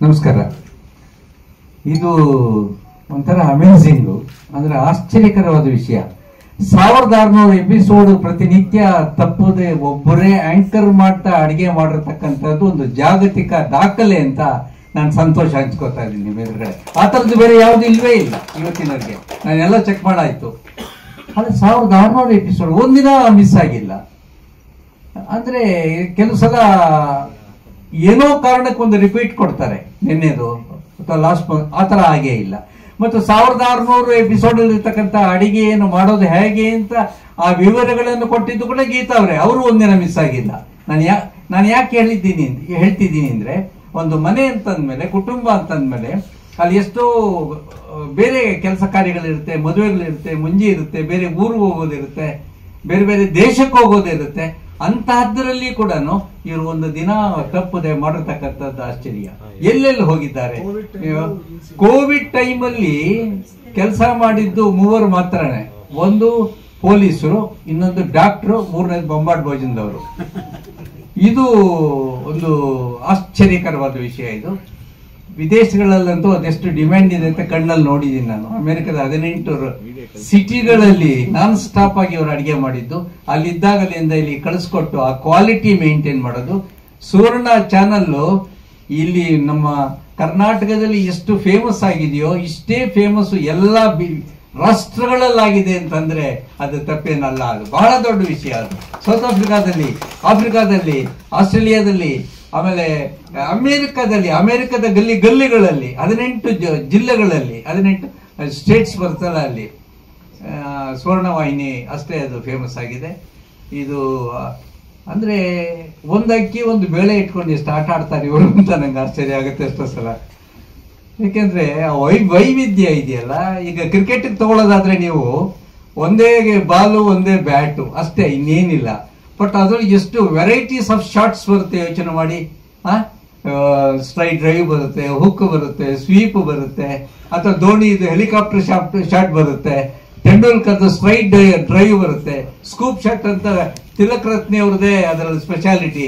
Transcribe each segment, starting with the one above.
ನಮಸ್ಕಾರ. ಇದು ಒಂಥರ ಅಮೇಝಿಂಗು, ಅಂದ್ರೆ ಆಶ್ಚರ್ಯಕರವಾದ ವಿಷಯ. 1600 ಎಪಿಸೋಡ್ ಪ್ರತಿನಿತ್ಯ ತಪ್ಪದೆ ಒಬ್ಬರೇ ಆಂಕರ್ ಮಾಡ್ತಾ ಅಡಿಗೆ ಮಾಡಿರ್ತಕ್ಕಂಥದ್ದು ಒಂದು ಜಾಗತಿಕ ದಾಖಲೆ ಅಂತ ನಾನು ಸಂತೋಷ ಹಂಚ್ಕೋತಾ ಇದ್ದೀನಿ ಬೇರೆ. ಆ ಥರದ್ದು ಬೇರೆ ಯಾವುದು ಇಲ್ವೇ ಇಲ್ಲ ಇವತ್ತಿನವರೆಗೆ. ನಾನೆಲ್ಲ ಚೆಕ್ ಮಾಡಾಯ್ತು. ಅದು 1600 ಎಪಿಸೋಡ್ ಒಂದಿನ ಮಿಸ್ ಆಗಿಲ್ಲ. ಅಂದ್ರೆ ಕೆಲವು ಸಲ ಏನೋ ಕಾರಣಕ್ಕೆ ಒಂದು ರಿಪೀಟ್ ಕೊಡ್ತಾರೆ, ನಿನ್ನೆದು ಅಥವಾ ಲಾಸ್ಟ್ ಆ ಥರ ಆಗೇ ಇಲ್ಲ. ಮತ್ತು 1600 ಎಪಿಸೋಡ್ ಇರ್ತಕ್ಕಂಥ ಅಡಿಗೆಯನ್ನು ಮಾಡೋದು ಹೇಗೆ ಅಂತ ಆ ವಿವರಗಳನ್ನು ಕೊಟ್ಟಿದ್ದು ಕೂಡ ಗೀತಾ ಅವರೇ. ಅವರು ಒಂದಿನ ಮಿಸ್ ಆಗಿಲ್ಲ. ನಾನು ಯಾಕೆ ಹೇಳ್ತಿದ್ದೀನಿ ಅಂದ್ರೆ, ಒಂದು ಮನೆ ಅಂತಂದ್ಮೇಲೆ, ಕುಟುಂಬ ಅಂತಂದ್ಮೇಲೆ ಅಲ್ಲಿ ಎಷ್ಟೋ ಬೇರೆ ಕೆಲಸ ಕಾರ್ಯಗಳಿರುತ್ತೆ, ಮದುವೆಗಳಿರುತ್ತೆ, ಮುಂಜಿ ಇರುತ್ತೆ, ಬೇರೆ ಊರು ಹೋಗೋದಿರುತ್ತೆ, ಬೇರೆ ಬೇರೆ ದೇಶಕ್ಕೆ ಹೋಗೋದಿರುತ್ತೆ. ಅಂತಹದ್ರಲ್ಲಿ ಕೂಡ ಇವರು ಒಂದು ದಿನ ತಪ್ಪದೆ ಮಾಡಿರ್ತಕ್ಕಂಥದ್ದು ಆಶ್ಚರ್ಯ. ಎಲ್ಲೆಲ್ಲಿ ಹೋಗಿದ್ದಾರೆ. ಕೋವಿಡ್ ಟೈಮಲ್ಲಿ ಕೆಲಸ ಮಾಡಿದ್ದು 3 ಮಾತ್ರನೇ. ಒಂದು ಪೊಲೀಸರು, ಇನ್ನೊಂದು ಡಾಕ್ಟ್ರು, ಮೂರನೇದು ಬೊಂಬಾಟ್ ಭೋಜನದವರು. ಇದು ಒಂದು ಆಶ್ಚರ್ಯಕರವಾದ ವಿಷಯ. ಇದು ವಿದೇಶಗಳಲ್ಲಂತೂ ಅದೆಷ್ಟು ಡಿಮ್ಯಾಂಡ್ ಇದೆ ಅಂತ ಕಣ್ಣಲ್ಲಿ ನೋಡಿದ್ದೀನಿ ನಾನು. ಅಮೆರಿಕದ 18 ಸಿಟಿಗಳಲ್ಲಿ ನಾನ್ ಸ್ಟಾಪ್ ಆಗಿ ಅವರು ಅಡಿಗೆ ಮಾಡಿದ್ದು, ಅಲ್ಲಿದ್ದಾಗಲಿಂದ ಇಲ್ಲಿ ಕಳಿಸ್ಕೊಟ್ಟು ಆ ಕ್ವಾಲಿಟಿ ಮೇಂಟೈನ್ ಮಾಡೋದು. ಸುವರ್ಣ ಚಾನಲ್ ಇಲ್ಲಿ ನಮ್ಮ ಕರ್ನಾಟಕದಲ್ಲಿ ಎಷ್ಟು ಫೇಮಸ್ ಆಗಿದೆಯೋ ಇಷ್ಟೇ ಫೇಮಸ್ ಎಲ್ಲ ರಾಷ್ಟ್ರಗಳಲ್ಲಾಗಿದೆ ಅಂತಂದ್ರೆ ಅದು ತಪ್ಪೇನಲ್ಲ. ಅದು ಬಹಳ ದೊಡ್ಡ ವಿಷಯ. ಅದು ಸೌತ್ ಆಫ್ರಿಕಾದಲ್ಲಿ, ಆಸ್ಟ್ರೇಲಿಯಾದಲ್ಲಿ, ಆಮೇಲೆ ಅಮೆರಿಕದ ಗಲ್ಲಿಗಳಲ್ಲಿ 18 ಜಿಲ್ಲೆಗಳಲ್ಲಿ 18 ಸ್ಟೇಟ್ಸ್ ಬರ್ತಲ್ಲ, ಅಲ್ಲಿ ಸ್ವರ್ಣವಾಹಿನಿ ಅಷ್ಟೇ ಅದು ಫೇಮಸ್ ಆಗಿದೆ. ಇದು ಅಂದ್ರೆ ಒಂದು ಅಕ್ಕಿ ಒಂದು ಬೇಳೆ ಇಟ್ಕೊಂಡು ಎಷ್ಟು ಆಟ ಆಡ್ತಾರೆ ಇವರು ಅಂತ ನಂಗೆ ಆಶ್ಚರ್ಯ ಆಗುತ್ತೆ ಎಷ್ಟೋ ಸಲ. ಯಾಕೆಂದ್ರೆ ವೈವಿಧ್ಯ ಇದೆಯಲ್ಲ. ಈಗ ಕ್ರಿಕೆಟ್ ತಗೊಳ್ಳೋದಾದ್ರೆ ನೀವು ಒಂದೇ ಬಾಲು ಒಂದೇ ಬ್ಯಾಟು ಅಷ್ಟೇ, ಇನ್ನೇನಿಲ್ಲ. ಬಟ್ ಅದ್ರಲ್ಲಿ ಎಷ್ಟು ವೆರೈಟೀಸ್ ಆಫ್ ಶಾಟ್ಸ್ ಬರುತ್ತೆ ಯೋಚನೆ ಮಾಡಿ. ಸ್ಟ್ರೈಟ್ ಡ್ರೈವ್ ಬರುತ್ತೆ, ಹುಕ್ ಬರುತ್ತೆ, ಸ್ವೀಪ್ ಬರುತ್ತೆ, ಅಥವಾ ಧೋನಿದು ಹೆಲಿಕಾಪ್ಟರ್ ಶಾಟ್ ಬರುತ್ತೆ, ತೆಂಡೂಲ್ಕರ್ದು ಸ್ಟ್ರೈಟ್ ಡ್ರೈವ್ ಬರುತ್ತೆ, ಸ್ಕೂಪ್ ಶಾಟ್ ಅಂತ ತಿಲಕ್ ರತ್ನೆ ಅವ್ರದೇ ಅದರಲ್ಲಿ ಸ್ಪೆಷಾಲಿಟಿ.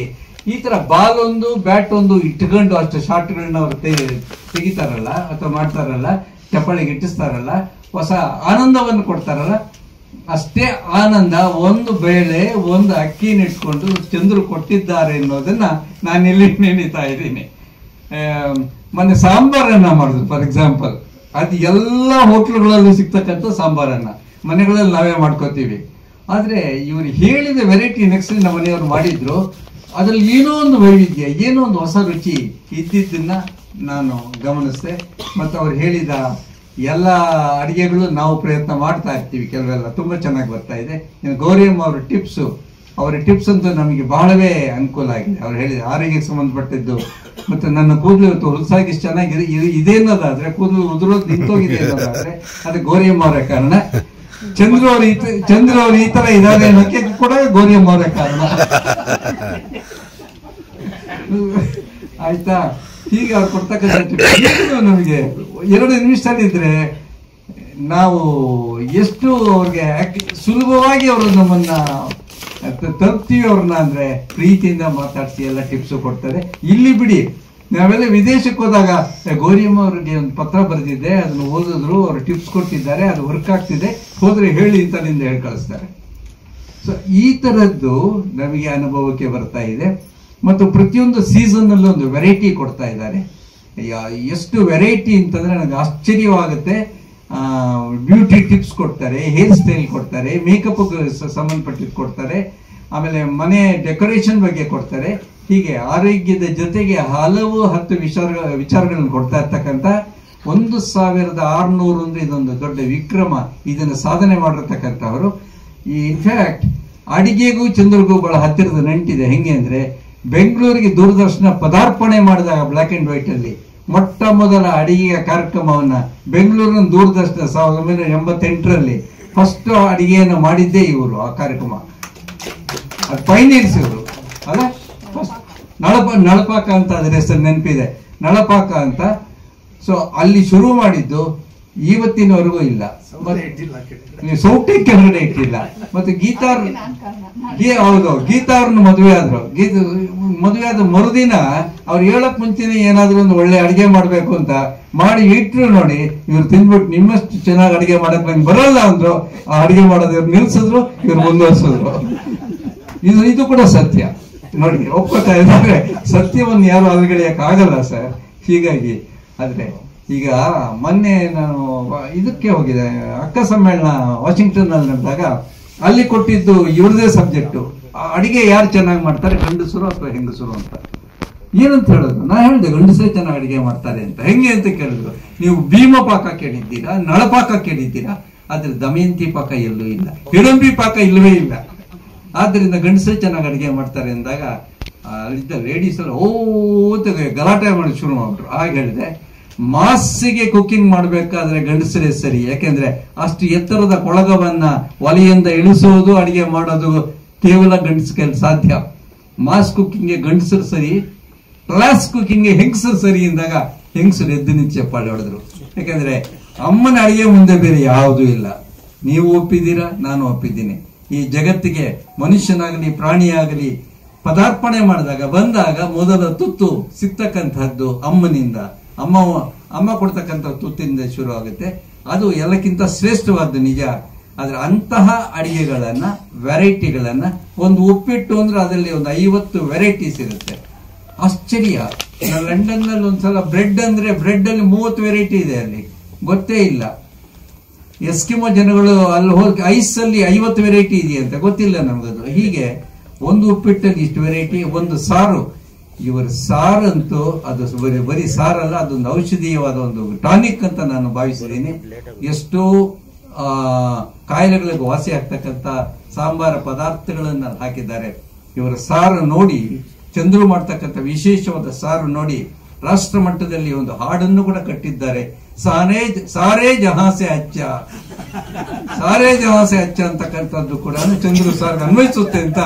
ಈ ತರ ಬಾಲ್ ಒಂದು ಬ್ಯಾಟ್ ಒಂದು ಇಟ್ಕೊಂಡು ಅಷ್ಟು ಶಾಟ್ಗಳನ್ನ ಅವ್ರು ತೆಗಿತಾರಲ್ಲ ಅಥವಾ ಮಾಡ್ತಾರಲ್ಲ, ಚಪ್ಪಾಳಿಗೆ ಇಟ್ಟಿಸ್ತಾರಲ್ಲ, ಹೊಸ ಆನಂದವನ್ನು ಕೊಡ್ತಾರಲ್ಲ. ಅಷ್ಟೇ ಆನಂದ ಒಂದು ಬೇಳೆ ಒಂದು ಅಕ್ಕಿನ ಇಟ್ಕೊಂಡು ಚಂದ್ರು ಕೊಟ್ಟಿದ್ದಾರೆ ಅನ್ನೋದನ್ನ ನಾನಿಲ್ಲಿ ನೆನೀತಾ ಇದ್ದೀನಿ. ಮೊನ್ನೆ ಸಾಂಬಾರನ್ನ ಮಾಡಿದ್ರು ಫಾರ್ ಎಕ್ಸಾಂಪಲ್. ಅದು ಎಲ್ಲ ಹೋಟ್ಲುಗಳಲ್ಲೂ ಸಿಗ್ತಕ್ಕಂಥ ಸಾಂಬಾರನ್ನ ಮನೆಗಳಲ್ಲಿ ನಾವೇ ಮಾಡ್ಕೋತೀವಿ. ಆದ್ರೆ ಇವ್ರು ಹೇಳಿದ ವೆರೈಟಿ ನೆಕ್ಸ್ಟ್ ನಮ್ಮ ಮನೆಯವರು ಮಾಡಿದ್ರು. ಅದ್ರಲ್ಲಿ ಏನೋ ಒಂದು ವೈವಿಧ್ಯ, ಏನೋ ಒಂದು ಹೊಸ ರುಚಿ ಇದ್ದಿದ್ದನ್ನ ನಾನು ಗಮನಿಸಿದೆ. ಮತ್ತು ಅವ್ರು ಹೇಳಿದ ಎಲ್ಲ ಅಡಿಗೆಗಳು ನಾವು ಪ್ರಯತ್ನ ಮಾಡ್ತಾ ಇರ್ತೀವಿ. ಕೆಲವೆಲ್ಲ ತುಂಬಾ ಚೆನ್ನಾಗಿ ಬರ್ತಾ ಇದೆ. ಗೌರಿಯಮ್ಮ ಅವರ ಟಿಪ್ಸ್ ಅಂತೂ ನಮಗೆ ಬಹಳವೇ ಅನುಕೂಲ ಆಗಿದೆ. ಅವ್ರು ಹೇಳಿದ ಆರೋಗ್ಯಕ್ಕೆ ಸಂಬಂಧಪಟ್ಟಿದ್ದು. ಮತ್ತು ನನ್ನ ಕೂದಲು ಇವತ್ತು ಹೊಲಸಾಗಿ ಚೆನ್ನಾಗಿದೆ ಇದೇನದಾದ್ರೆ, ಕೂದಲು ಉದುರೋದು ನಿಂತೋಗಿದೆ ಅನ್ನೋದಾದ್ರೆ ಅದು ಗೌರಿಯಮ್ಮ ಅವರ ಕಾರಣ. ಚಂದ್ರು ಅವರು ಈ ತರ ಇದ್ದಾರೆ ಅನ್ನೋಕ್ಕೆ ಕೂಡ ಗೌರಿಯಮ್ಮ ಅವರ ಕಾರಣ. ಆಯ್ತಾ? ಹೀಗೆ ಅವ್ರು ಕೊಡ್ತಕ್ಕಂಥ ನಮಗೆ 2 ನಿಮಿಷದಲ್ಲಿದ್ರೆ ನಾವು ಎಷ್ಟು ಅವ್ರಿಗೆ ಸುಲಭವಾಗಿ ಅವರು ನಮ್ಮನ್ನ ತಲುಪ್ತೀವಿ ಅವ್ರನ್ನ. ಅಂದ್ರೆ ಪ್ರೀತಿಯಿಂದ ಮಾತಾಡಿಸಿ ಎಲ್ಲ ಟಿಪ್ಸ್ ಕೊಡ್ತಾರೆ. ಇಲ್ಲಿ ಬಿಡಿ, ನಾವೆಲ್ಲ ವಿದೇಶಕ್ಕೆ ಹೋದಾಗ ಗೌರಿಯಮ್ಮ ಅವ್ರಿಗೆ ಒಂದು ಪತ್ರ ಬರೆದಿದ್ದೆ, ಅದನ್ನು ಓದಿದ್ರು, ಅವ್ರು ಟಿಪ್ಸ್ ಕೊಟ್ಟಿದ್ದಾರೆ, ಅದು ವರ್ಕ್ ಆಗ್ತಿದೆ, ಹೋದ್ರೆ ಹೇಳಿ ಅಂತಲಿಂದ ಹೇಳಿ ಕಳಿಸ್ತಾರೆ. ಸೊ ಈ ತರದ್ದು ನಮಗೆ ಅನುಭವಕ್ಕೆ ಬರ್ತಾ ಇದೆ. ಮತ್ತು ಪ್ರತಿಯೊಂದು ಸೀಸನ್ ಅಲ್ಲೂ ಒಂದು ವೆರೈಟಿ ಕೊಡ್ತಾ ಇದ್ದಾರೆ. ಎಷ್ಟು ವೆರೈಟಿ ಅಂತಂದ್ರೆ ನನಗೆ ಆಶ್ಚರ್ಯವಾಗುತ್ತೆ. ಬ್ಯೂಟಿ ಟಿಪ್ಸ್ ಕೊಡ್ತಾರೆ, ಹೇರ್ ಸ್ಟೈಲ್ ಕೊಡ್ತಾರೆ, ಮೇಕಪ್ ಸಂಬಂಧಪಟ್ಟಿದ್ದು ಕೊಡ್ತಾರೆ, ಆಮೇಲೆ ಮನೆ ಡೆಕೋರೇಷನ್ ಬಗ್ಗೆ ಕೊಡ್ತಾರೆ. ಹೀಗೆ ಆರೋಗ್ಯದ ಜೊತೆಗೆ ಹಲವು 10 ವಿಚಾರಗಳನ್ನು ಕೊಡ್ತಾ ಇರ್ತಕ್ಕಂಥ 1600 ಅಂದ್ರೆ ಇದೊಂದು ದೊಡ್ಡ ವಿಕ್ರಮ. ಇದನ್ನು ಸಾಧನೆ ಮಾಡಿರ್ತಕ್ಕಂಥವರು. ಇನ್ಫ್ಯಾಕ್ಟ್ ಅಡಿಗೆಗೂ ಚಂದ್ರಗೂ ಬಹಳ ಹತ್ತಿರದ ನಂಟಿದೆ. ಹೆಂಗೆ ಅಂದ್ರೆ, ಬೆಂಗಳೂರಿಗೆ ದೂರದರ್ಶನ ಪದಾರ್ಪಣೆ ಮಾಡಿದಾಗ ಬ್ಲಾಕ್ ಅಂಡ್ ವೈಟ್ ಅಲ್ಲಿ ಮೊಟ್ಟ ಮೊದಲ ಅಡಿಗೆಯ ಕಾರ್ಯಕ್ರಮವನ್ನ ಬೆಂಗಳೂರಿನ ದೂರದರ್ಶನ 1988ರಲ್ಲಿ ಫಸ್ಟ್ ಅಡಿಗೆಯನ್ನು ಮಾಡಿದ್ದೇ ಇವರು. ಆ ಕಾರ್ಯಕ್ರಮ ಅದು ಪೈನೀರ್ಸ್ ಇವರು ಅಲ್ಲ. ಫಸ್ಟ್ ನಳಪಾಕ ಅಂತ ಅದ್ರ ಹೆಸರು ನೆನಪಿದೆ, ನಳಪಾಕ ಅಂತ. ಸೊ ಅಲ್ಲಿ ಶುರು ಮಾಡಿದ್ದು ಇವತ್ತಿನವರೆಗೂ ಇಲ್ಲ. ಸೌಟೆ ಕೆಳಗಡೆ ಇಟ್ಟಿಲ್ಲ. ಮತ್ತೆ ಹೌದು, ಗೀತಾ ಅವ್ರನ್ನ ಮದುವೆ ಆದ್ರು. ಮದುವೆ ಆದ ಮರುದಿನ ಅವ್ರು ಹೇಳಕ್ ಮುಂಚೆನೆ ಏನಾದ್ರು ಒಂದು ಒಳ್ಳೆ ಅಡಿಗೆ ಮಾಡ್ಬೇಕು ಅಂತ ಮಾಡಿ ಇಟ್ರು. ನೋಡಿ, ಇವ್ರು ತಿಂದ್ಬಿಟ್ಟು ನಿಮ್ಮಷ್ಟು ಚೆನ್ನಾಗಿ ಅಡಿಗೆ ಮಾಡಕ್ ನಂಗೆ ಬರಲ್ಲ ಅಂದ್ರು. ಆ ಅಡಿಗೆ ಮಾಡೋದು ಇವ್ರು ನಿಲ್ಸಿದ್ರು, ಇವ್ರು ಮುಂದುವರ್ಸಿದ್ರು. ಇದು ಕೂಡ ಸತ್ಯ. ನೋಡಿ, ಒಪ್ಕೋತಾ ಇದ್ದಾರೆ, ಸತ್ಯವನ್ನು ಯಾರು ಅಲ್ಗಡಿಯಕ್ ಆಗಲ್ಲ ಸರ್. ಹೀಗಾಗಿ ಆದ್ರೆ ಈಗ ಮೊನ್ನೆ ನಾನು ಇದಕ್ಕೆ ಹೋಗಿದ್ದೆ, ಅಕ್ಕ ಸಮ್ಮೇಳನ ವಾಷಿಂಗ್ಟನ್ ಅಲ್ಲಿ ನಡೆದಾಗ ಅಲ್ಲಿ ಕೊಟ್ಟಿದ್ದು ಇವ್ರದೇ ಸಬ್ಜೆಕ್ಟು, ಅಡಿಗೆ ಯಾರು ಚೆನ್ನಾಗಿ ಮಾಡ್ತಾರೆ, ಗಂಡಸರು ಅಥವಾ ಹೆಂಗಸರು ಅಂತ. ಏನಂತ ಹೇಳೋದು? ನಾ ಹೇಳಿದೆ ಗಂಡಸರೇ ಚೆನ್ನಾಗಿ ಅಡಿಗೆ ಮಾಡ್ತಾರೆ ಅಂತ. ಹೆಂಗೆ ಅಂತ ಕೇಳಿದ್ರು. ನೀವು ಭೀಮ ಪಾಕ ಕೇಳಿದ್ದೀರಾ, ನಳಪಾಕ ಕೇಳಿದ್ದೀರಾ, ಆದ್ರೆ ದಮಯಂತಿ ಪಾಕ ಎಲ್ಲೂ ಇಲ್ಲ, ಹಿಡಂಬಿ ಪಾಕ ಇಲ್ಲವೇ ಇಲ್ಲ. ಆದ್ರಿಂದ ಗಂಡಸರೇ ಚೆನ್ನಾಗಿ ಅಡಿಗೆ ಮಾಡ್ತಾರೆ ಅಂದಾಗ ಅಲ್ಲಿದ್ದ ಲೇಡೀಸ್ ಎಲ್ಲ ಅಂತ ಗಲಾಟೆ ಮಾಡಿ ಶುರು ಮಾಡ್ಬಿಟ್ರು. ಆಗ ಹೇಳಿದೆ, ಮಾಸ್ಸಿಗೆ ಕುಕಿಂಗ್ ಮಾಡ್ಬೇಕಾದ್ರೆ ಗಂಡಸರೇ ಸರಿ. ಯಾಕೆಂದ್ರೆ ಅಷ್ಟು ಎತ್ತರದ ಕೊಳಗವನ್ನ ಒಲೆಯಿಂದ ಇಳಿಸೋದು, ಅಡಿಗೆ ಮಾಡೋದು ಕೇವಲ ಗಂಡಸ ಕೈಲಿ ಸಾಧ್ಯ. ಮಾಸ್ ಕುಕಿಂಗ್ಗೆ ಗಂಡಸರು ಸರಿ, ಕ್ಲಾಸ್ ಕುಕಿಂಗ್ಗೆ ಹೆಂಗಸರು ಸರಿ ಎಂದಾಗ ಹೆಂಗಸರು ಎದ್ದು ನಿಂತು ಚಪ್ಪಾಳೆ ಹೊಡೆದ್ರು. ಯಾಕಂದ್ರೆ ಅಮ್ಮನ ಅಡಿಗೆ ಮುಂದೆ ಬೇರೆ ಯಾವುದೂ ಇಲ್ಲ. ನೀವು ಒಪ್ಪಿದ್ದೀರಾ, ನಾನು ಒಪ್ಪಿದ್ದೀನಿ. ಈ ಜಗತ್ತಿಗೆ ಮನುಷ್ಯನಾಗಲಿ ಪ್ರಾಣಿಯಾಗಲಿ ಪದಾರ್ಪಣೆ ಮಾಡಿದಾಗ ಬಂದಾಗ ಮೊದಲ ತುತ್ತು ಸಿಗ್ತಕ್ಕಂಥದ್ದು ಅಮ್ಮನಿಂದ. ಅಮ್ಮ ಕೊಡ್ತಕ್ಕಂಥ ತುತ್ತಿನಿಂದ ಶುರು ಆಗುತ್ತೆ. ಅದು ಎಲ್ಲಕ್ಕಿಂತ ಶ್ರೇಷ್ಠವಾದ್ದು ನಿಜ. ಆದ್ರೆ ಅಂತಹ ಅಡಿಗೆಗಳನ್ನ, ವೆರೈಟಿಗಳನ್ನ, ಒಂದು ಉಪ್ಪಿಟ್ಟು ಅಂದ್ರೆ ಅದರಲ್ಲಿ ಒಂದು 50 ವೆರೈಟೀಸ್ ಇರುತ್ತೆ. ಆಶ್ಚರ್ಯ. ಲಂಡನ್ ನಲ್ಲಿ ಒಂದ್ಸಲ ಬ್ರೆಡ್ ಅಂದ್ರೆ ಬ್ರೆಡ್ ಅಲ್ಲಿ 30 ವೆರೈಟಿ ಇದೆ, ಅಲ್ಲಿ ಗೊತ್ತೇ ಇಲ್ಲ. ಎಸ್ಕಿಮೋ ಜನಗಳು ಅಲ್ಲಿ ಹೋಗಿ ಐಸ್ ಅಲ್ಲಿ 50 ವೆರೈಟಿ ಇದೆಯಂತೆ, ಗೊತ್ತಿಲ್ಲ ನಮಗದು. ಹೀಗೆ ಒಂದು ಉಪ್ಪಿಟ್ಟಲ್ಲಿ ಇಷ್ಟು ವೆರೈಟಿ. ಒಂದು ಸಾರು, ಇವರ ಸಾರಂತೂ ಅದು ಬರೀ ಸಾರಲ್ಲ, ಅದೊಂದು ಔಷಧೀಯವಾದ ಒಂದು ಟಾನಿಕ್ ಅಂತ ನಾನು ಭಾವಿಸಿದ್ದೀನಿ. ಎಷ್ಟೋ ಕಾಯಿಲೆಗಳಿಗೆ ವಾಸಿ ಆಗ್ತಕ್ಕಂಥ ಸಾಂಬಾರ ಪದಾರ್ಥಗಳನ್ನ ಹಾಕಿದ್ದಾರೆ. ಇವರ ಸಾರು ನೋಡಿ, ಚಂದ್ರು ಮಾಡ್ತಕ್ಕಂಥ ವಿಶೇಷವಾದ ಸಾರು ನೋಡಿ ರಾಷ್ಟ್ರ ಮಟ್ಟದಲ್ಲಿ ಒಂದು ಹಾಡನ್ನು ಕೂಡ ಕಟ್ಟಿದ್ದಾರೆ. ಸಾರೇ ಜಹಾಸೆ ಅಚ್ಚ, ಸಾರೇ ಜಹಾಸೆ ಅಚ್ಚ ಅಂತಕ್ಕಂಥದ್ದು ಕೂಡ ಚಂದ್ರು ಸಾರ್ ಅನ್ವಯಿಸುತ್ತೆ ಅಂತ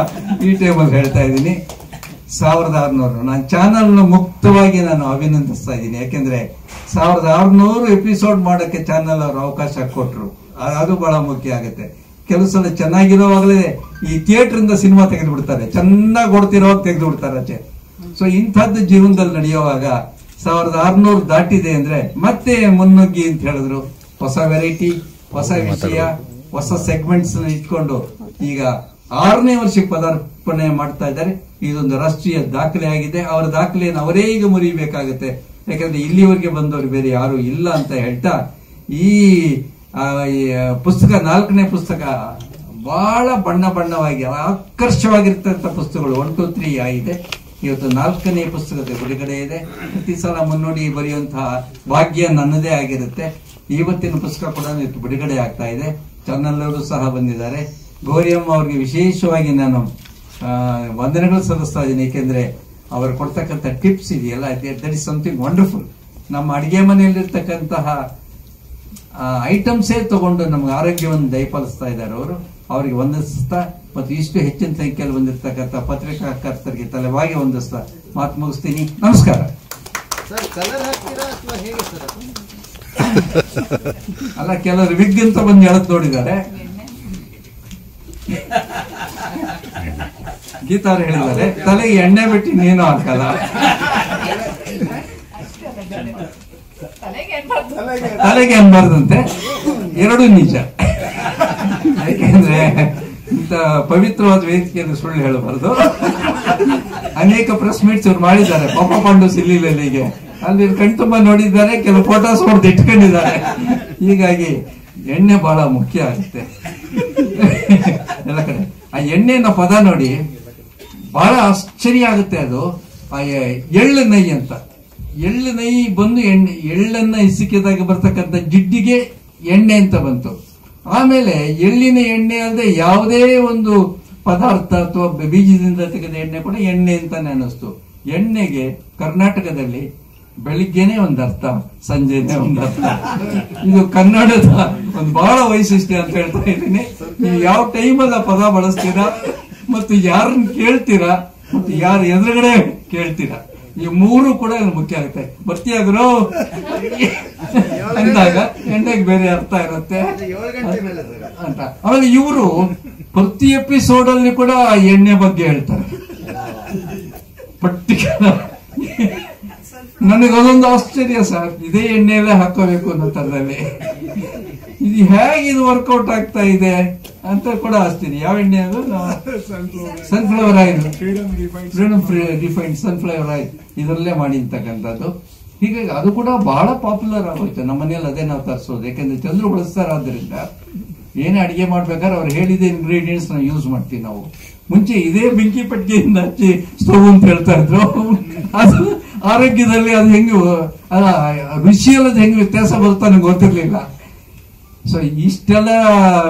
ಈ ಟೈಮಲ್ಲಿ ಹೇಳ್ತಾ ಇದ್ದೀನಿ. 1600 ನಾನು ಚಾನಲ್ ಮುಕ್ತವಾಗಿ ನಾನು ಅಭಿನಂದಿಸ್ತಾ ಇದ್ದೀನಿ. ಯಾಕೆಂದ್ರೆ 1600 ಎಪಿಸೋಡ್ ಮಾಡಕ್ಕೆ ಚಾನಲ್ ಅವರು ಅವಕಾಶ ಕೊಟ್ರು. ಅದು ಬಹಳ ಮುಖ್ಯ ಆಗುತ್ತೆ. ಕೆಲವು ಸಲ ಚೆನ್ನಾಗಿರೋವಾಗಲೇ ಈ ಥಿಯೇಟರ್ ಇಂದ ಸಿನಿಮಾ ತೆಗೆದು ಬಿಡ್ತಾರೆ, ಚೆನ್ನಾಗಿ ಓಡ್ತಿರೋವಾಗ ತೆಗೆದು ಬಿಡ್ತಾರೆ ಆಚೆ. ಸೊ ಇಂಥದ್ದು ಜೀವನದಲ್ಲಿ ನಡೆಯುವಾಗ 1600 ದಾಟಿದೆ ಅಂದ್ರೆ ಮತ್ತೆ ಮುನ್ನುಗ್ಗಿ ಅಂತ ಹೇಳಿದ್ರು. ಹೊಸ ವೆರೈಟಿ, ಹೊಸ ವಿಷಯ, ಹೊಸ ಸೆಗ್ಮೆಂಟ್ಸ್ ಇಟ್ಕೊಂಡು ಈಗ 6ನೇ ವರ್ಷಕ್ಕೆ ಪದಾರ್ಪಣೆ ಮಾಡ್ತಾ ಇದ್ದಾರೆ. ಇದೊಂದು ರಾಷ್ಟ್ರೀಯ ದಾಖಲೆ ಆಗಿದೆ. ಅವರ ದಾಖಲೆಯನ್ನು ಅವರೇ ಈಗ ಮುರಿಬೇಕಾಗುತ್ತೆ. ಯಾಕಂದ್ರೆ ಇಲ್ಲಿವರೆಗೆ ಬಂದವರು ಬೇರೆ ಯಾರು ಇಲ್ಲ ಅಂತ ಹೇಳ್ತಾ, ಈ ಪುಸ್ತಕ 4ನೇ ಪುಸ್ತಕ ಬಹಳ ಬಣ್ಣವಾಗಿ ಆಕರ್ಷವಾಗಿರ್ತಕ್ಕಂಥ ಪುಸ್ತಕಗಳು 1, 2, 3 ಆಗಿದೆ. ಇವತ್ತು 4ನೇ ಪುಸ್ತಕದ ಬಿಡುಗಡೆ ಇದೆ. ಪ್ರತಿ ಸಲ ಮುನ್ನೋಡಿ ಬರೆಯುವಂತಹ ಭಾಗ್ಯ ನನ್ನದೇ ಆಗಿರುತ್ತೆ. ಇವತ್ತಿನ ಪುಸ್ತಕ ಕೂಡ ಇವತ್ತು ಬಿಡುಗಡೆ ಆಗ್ತಾ ಇದೆ. ಚಾನಲ್ ಸಹ ಬಂದಿದ್ದಾರೆ. ಗೌರಿಯಮ್ಮ ಅವರಿಗೆ ವಿಶೇಷವಾಗಿ ನಾನು ವಂದನೆಗಳು ಸಲ್ಲಿಸ್ತಾ ಇದ್ದೀನಿ. ಏಕೆಂದ್ರೆ ಅವರು ಕೊಡ್ತಕ್ಕಂಥ ಟಿಪ್ಸ್ ಇದೆಯಲ್ಲ, ದಟ್ ಇಸ್ ಸಮಥಿಂಗ್ ವಂಡರ್ಫುಲ್. ನಮ್ಮ ಅಡಿಗೆ ಮನೆಯಲ್ಲಿರ್ತಕ್ಕಂತಹ ಐಟಮ್ಸೇ ತಗೊಂಡು ನಮ್ಗೆ ಆರೋಗ್ಯವನ್ನು ದಯಪಾಲಿಸ್ತಾ ಇದ್ದಾರೆ ಅವರು. ಅವರಿಗೆ ವಂದಿಸ್ತಾ ಮತ್ತು ಇಷ್ಟು ಹೆಚ್ಚಿನ ಸಂಖ್ಯೆಯಲ್ಲಿ ಬಂದಿರತಕ್ಕಂಥ ಪತ್ರಿಕಾಕರ್ತರಿಗೆ ತಲೆವಾಗಿ ವಂದಿಸ್ತಾ ಮಾತು ಮುಗಿಸ್ತೀನಿ. ನಮಸ್ಕಾರ. ಅಲ್ಲ, ಕೆಲವರು ವಿಗ್ ಅಂತ ಬಂದು ಹೇಳದ್ ನೋಡಿದ್ದಾರೆ. ಗೀತಾ ಅವರು ಹೇಳಿದ್ದಾರೆ, ತಲೆಗೆ ಎಣ್ಣೆ ಬಿಟ್ಟು ನೀನು ಹಾಕಲ್ಲ, ತಲೆಗೆ ಅನ್ಬಾರ್ದಂತೆ. ಎರಡೂ ನಿಜ. ಯಾಕೆಂದ್ರೆ ಇಂಥ ಪವಿತ್ರವಾದ ವೇದಿಕೆಯನ್ನು ಸುಳ್ಳು ಹೇಳಬಾರ್ದು. ಅನೇಕ ಪ್ರೆಸ್ ಮೀಟ್ಸ್ ಅವ್ರು ಮಾಡಿದ್ದಾರೆ. ಪಾಪ ಪಾಂಡು ಸಿಲ್ಲಿಗೆ ಅಲ್ಲಿ ಕಣ್ತುಂಬ ನೋಡಿದ್ದಾರೆ, ಕೆಲವು ಫೋಟೋಸ್ ಹೊಡೆದು ಇಟ್ಕೊಂಡಿದ್ದಾರೆ. ಹೀಗಾಗಿ ಎಣ್ಣೆ ಬಹಳ ಮುಖ್ಯ ಆಗುತ್ತೆ ಎಲ್ಲ ಕಡೆ. ಆ ಎಣ್ಣೆ ಅನ್ನೋ ಪದ ನೋಡಿ ಬಹಳ ಆಶ್ಚರ್ಯ ಆಗುತ್ತೆ. ಅದು ಎಳ್ಳು ನೈ ಅಂತ, ಎಳ್ಳು ನೈ ಬಂದು ಎಳ್ಳನ್ನ ಇಸಿಕಿದಾಗ ಬರ್ತಕ್ಕಂಥ ಜಿಡ್ಡಿಗೆ ಎಣ್ಣೆ ಅಂತ ಬಂತು. ಆಮೇಲೆ ಎಳ್ಳಿನ ಎಣ್ಣೆ ಅಲ್ಲದೆ ಯಾವುದೇ ಒಂದು ಪದಾರ್ಥ ಅಥವಾ ಬೀಜದಿಂದ ತೆಗೆದ ಎಣ್ಣೆ ಕೂಡ ಎಣ್ಣೆ ಅಂತಾನೆ ಅನ್ನಿಸ್ತು. ಎಣ್ಣೆಗೆ ಕರ್ನಾಟಕದಲ್ಲಿ ಬೆಳಿಗ್ಗೆನೆ ಒಂದರ್ಥ, ಸಂಜೆನೆ ಒಂದರ್ಥ. ಇದು ಕನ್ನಡದ ಒಂದು ಬಹಳ ವೈಶಿಷ್ಟ್ಯ ಅಂತ ಹೇಳ್ತಾ ಇದ್ದೀನಿ. ನೀವು ಯಾವ ಟೈಮಲ್ಲಿ ಆ ಪದ ಬಳಸ್ತೀರಾ ಮತ್ತು ಯಾರನ್ನ ಕೇಳ್ತೀರಾ ಮತ್ತು ಯಾರ ಎದುರುಗಡೆ ಕೇಳ್ತೀರಾ, ಈ ಮೂರು ಕೂಡ ಮುಖ್ಯ ಆಗುತ್ತೆ. ಬರ್ತೀಯಾಗ್ರು ಅಂದಾಗ ಎಣ್ಣೆಗೆ ಬೇರೆ ಅರ್ಥ ಇರುತ್ತೆ ಅಂತ. ಆಮೇಲೆ ಇವರು ಪ್ರತಿ ಎಪಿಸೋಡ್ ಅಲ್ಲಿ ಕೂಡ ಎಣ್ಣೆ ಬಗ್ಗೆ ಹೇಳ್ತಾರೆ. ಪರ್ಟಿಕ್ಯುಲರ್ ನನಗದೊಂದು ಆಶ್ಚರ್ಯ ಸರ್, ಇದೇ ಎಣ್ಣೆಯಲ್ಲೇ ಹಾಕೋಬೇಕು ಅನ್ನೋ ತರದಲ್ಲಿ. ಇದು ಹೇಗೆ ಇದು ವರ್ಕೌಟ್ ಆಗ್ತಾ ಇದೆ ಅಂತ ಕೂಡ ಆಶ್ಚರ್ಯ. ಯಾವ ಎಣ್ಣೆ ಅದು? Sunflower oil, freedom refined sunflower oil, ಇದರಲ್ಲೇ ಮಾಡಿರ್ತಕ್ಕಂಥದ್ದು. ಹೀಗಾಗಿ ಅದು ಕೂಡ ಬಹಳ ಪಾಪ್ಯುಲರ್ ಆಗೋಯ್ತು. ನಮ್ಮ ಮನೇಲಿ ಅದೇ ನಾವು ತರಿಸೋದು, ಯಾಕಂದ್ರೆ ಚಂದ್ರು ಬಳಸ್ತಾರಾದ್ರಿಂದ ಏನೇ ಅಡಿಗೆ ಮಾಡ್ಬೇಕಾದ್ರೆ ಅವ್ರು ಹೇಳಿದ ಇಂಗ್ರೀಡಿಯೆಂಟ್ಸ್ ನಾವು ಯೂಸ್ ಮಾಡ್ತೀವಿ. ನಾವು ಮುಂಚೆ ಇದೇ ಬೆಂಕಿ ಪಟ್ಟಿಗೆಯಿಂದ ಹಚ್ಚಿ ಸ್ಟವ್ ಅಂತ ಹೇಳ್ತಾ ಇದ್ರು. ಅದು ಆರೋಗ್ಯದಲ್ಲಿ ಅದು ಹೆಂಗೆ ರುಚಿಯಲ್ಲಿ ಹೆಂಗೆ ವ್ಯತ್ಯಾಸ ಬರುತ್ತಾ ನನಗೆ ಗೊತ್ತಿರ್ಲಿಲ್ಲ. ಸೊ ಇಷ್ಟೆಲ್ಲ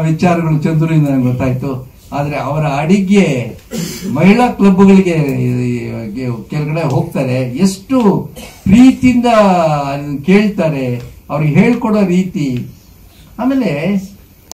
ವಿಚಾರಗಳು ಚಂದ್ರುವಿಂದ ನನಗೆ ಗೊತ್ತಾಯ್ತು. ಆದ್ರೆ ಅವರ ಅಡಿಗೆ ಮಹಿಳಾ ಕ್ಲಬ್ಗಳಿಗೆ ಕೆಳಗಡೆ ಹೋಗ್ತಾರೆ, ಎಷ್ಟು ಪ್ರೀತಿಯಿಂದ ಕೇಳ್ತಾರೆ, ಅವ್ರಿಗೆ ಹೇಳ್ಕೊಡೋ ರೀತಿ. ಆಮೇಲೆ